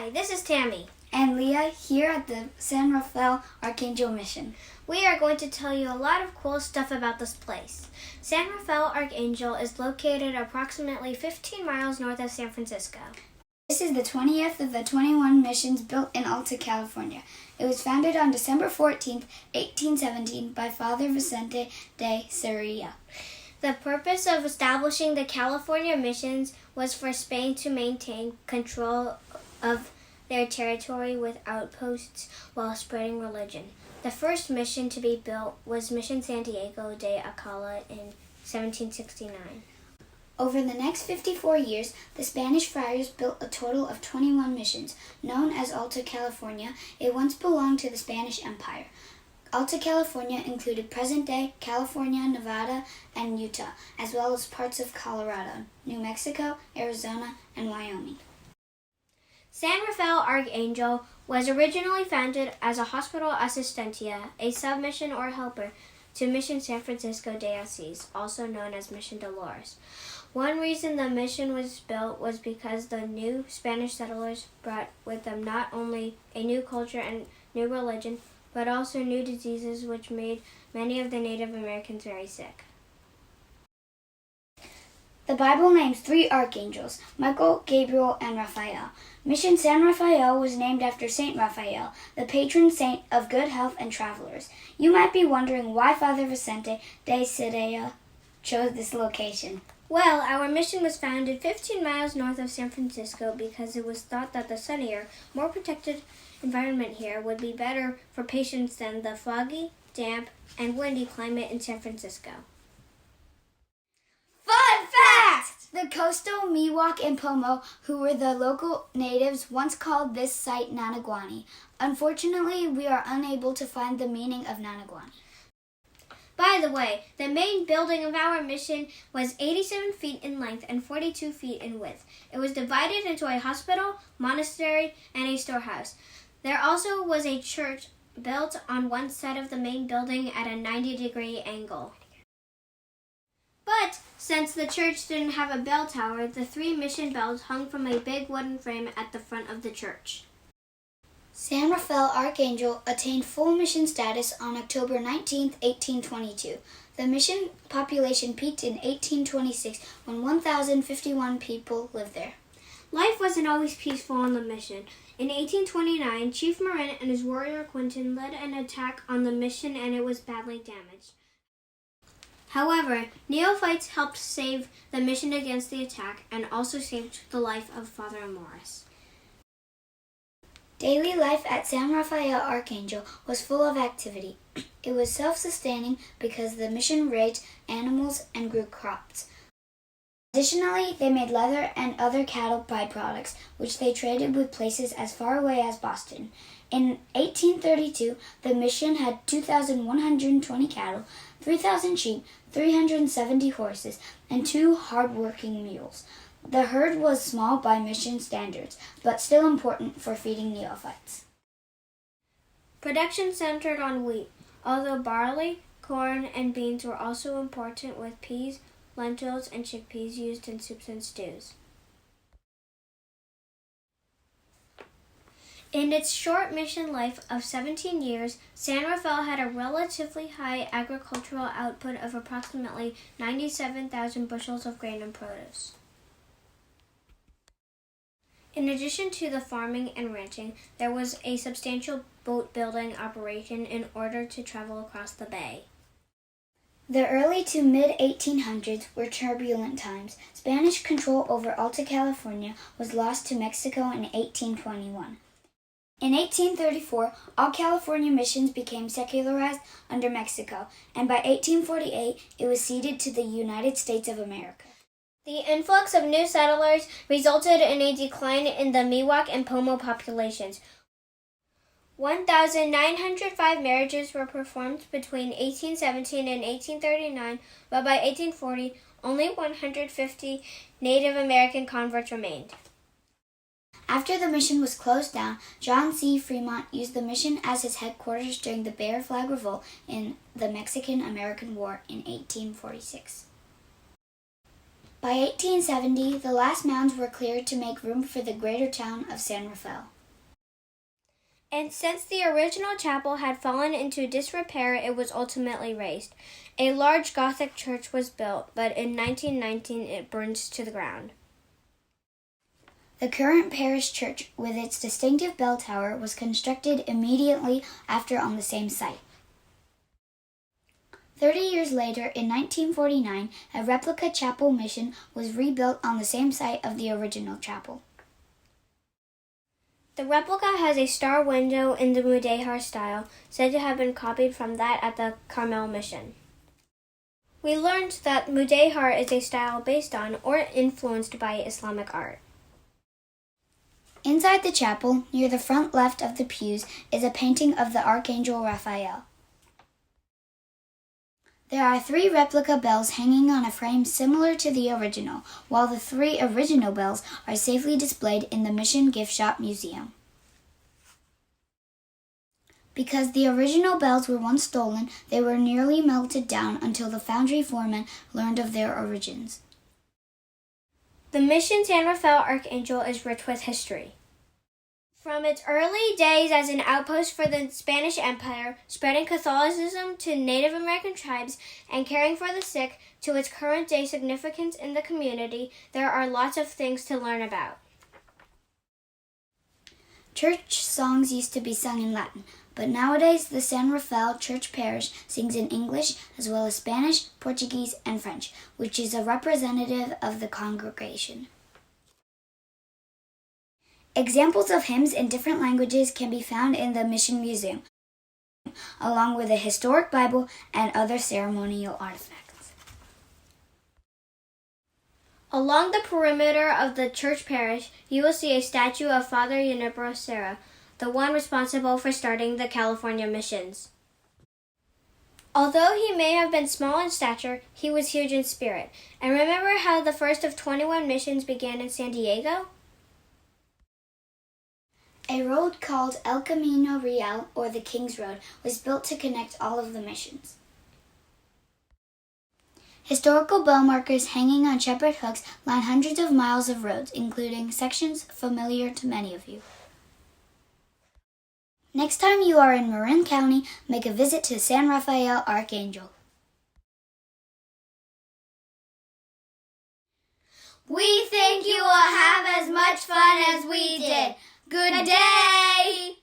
Hi, this is Tammy. And Leah here at the San Rafael Arcangel mission. We are going to tell you a lot of cool stuff about this place. San Rafael Arcangel is located approximately 15 miles north of San Francisco. This is the 20th of the 21 missions built in Alta, California. It was founded on December 14th, 1817 by Father Vicente de Sarria. The purpose of establishing the California missions was for Spain to maintain control of their territory with outposts while spreading religion. The first mission to be built was Mission San Diego de Alcala in 1769. Over the next 54 years, the Spanish friars built a total of 21 missions. Known as Alta California, it once belonged to the Spanish Empire. Alta California included present-day California, Nevada, and Utah, as well as parts of Colorado, New Mexico, Arizona, and Wyoming. San Rafael Arcangel was originally founded as a hospital assistencia, a submission or helper, to Mission San Francisco de Asís, also known as Mission Dolores. One reason the mission was built was because the new Spanish settlers brought with them not only a new culture and new religion, but also new diseases which made many of the Native Americans very sick. The Bible names 3 archangels, Michael, Gabriel, and Raphael. Mission San Rafael was named after Saint Raphael, the patron saint of good health and travelers. You might be wondering why Father Vicente de Sarria chose this location. Well, our mission was founded 15 miles north of San Francisco because it was thought that the sunnier, more protected environment here would be better for patients than the foggy, damp, and windy climate in San Francisco. Fun fact! The coastal Miwok and Pomo, who were the local natives, once called this site Nanaguani. Unfortunately, we are unable to find the meaning of Nanaguani. By the way, the main building of our mission was 87 feet in length and 42 feet in width. It was divided into a hospital, monastery, and a storehouse. There also was a church built on one side of the main building at a 90-degree angle. But since the church didn't have a bell tower, the 3 mission bells hung from a big wooden frame at the front of the church. San Rafael Arcangel attained full mission status on October 19, 1822. The mission population peaked in 1826 when 1,051 people lived there. Life wasn't always peaceful on the mission. In 1829, Chief Marin and his warrior Quinton led an attack on the mission and it was badly damaged. However, neophytes helped save the mission against the attack and also saved the life of Father Morris. Daily life at San Rafael Arcangel was full of activity. It was self-sustaining because the mission raised animals and grew crops. Additionally, they made leather and other cattle byproducts, which they traded with places as far away as Boston. In 1832, the mission had 2,120 cattle, 3,000 sheep, 370 horses, and 2 hard-working mules. The herd was small by mission standards, but still important for feeding neophytes. Production centered on wheat, although barley, corn, and beans were also important with peas, lentils, and chickpeas used in soups and stews. In its short mission life of 17 years, San Rafael had a relatively high agricultural output of approximately 97,000 bushels of grain and produce. In addition to the farming and ranching, there was a substantial boat-building operation in order to travel across the bay. The early to mid-1800s were turbulent times. Spanish control over Alta California was lost to Mexico in 1821. In 1834, all California missions became secularized under Mexico, and by 1848, it was ceded to the United States of America. The influx of new settlers resulted in a decline in the Miwok and Pomo populations. 1,905 marriages were performed between 1817 and 1839, but by 1840, only 150 Native American converts remained. After the mission was closed down, John C. Fremont used the mission as his headquarters during the Bear Flag Revolt in the Mexican-American War in 1846. By 1870, the last mounds were cleared to make room for the greater town of San Rafael. And since the original chapel had fallen into disrepair, it was ultimately razed. A large Gothic church was built, but in 1919 it burned to the ground. The current parish church, with its distinctive bell tower, was constructed immediately after on the same site. 30 years later, in 1949, a replica chapel mission was rebuilt on the same site of the original chapel. The replica has a star window in the Mudéjar style, said to have been copied from that at the Carmel mission. We learned that Mudéjar is a style based on or influenced by Islamic art. Inside the chapel, near the front left of the pews, is a painting of the Archangel Raphael. There are 3 replica bells hanging on a frame similar to the original, while the 3 original bells are safely displayed in the Mission Gift Shop Museum. Because the original bells were once stolen, they were nearly melted down until the foundry foreman learned of their origins. The mission San Rafael Arcangel is rich with history. From its early days as an outpost for the Spanish Empire, spreading Catholicism to Native American tribes and caring for the sick, to its current-day significance in the community, there are lots of things to learn about. Church songs used to be sung in Latin, but nowadays the San Rafael Church Parish sings in English as well as Spanish, Portuguese, and French, which is a representative of the congregation. Examples of hymns in different languages can be found in the Mission Museum, along with a historic Bible and other ceremonial artifacts. Along the perimeter of the church parish, you will see a statue of Father Junipero Serra, the one responsible for starting the California missions. Although he may have been small in stature, he was huge in spirit. And remember how the first of 21 missions began in San Diego? A road called El Camino Real, or the King's Road, was built to connect all of the missions. Historical bell markers hanging on shepherd hooks line hundreds of miles of roads, including sections familiar to many of you. Next time you are in Marin County, make a visit to San Rafael Arcangel. We think you will have as much fun as we did. Good day!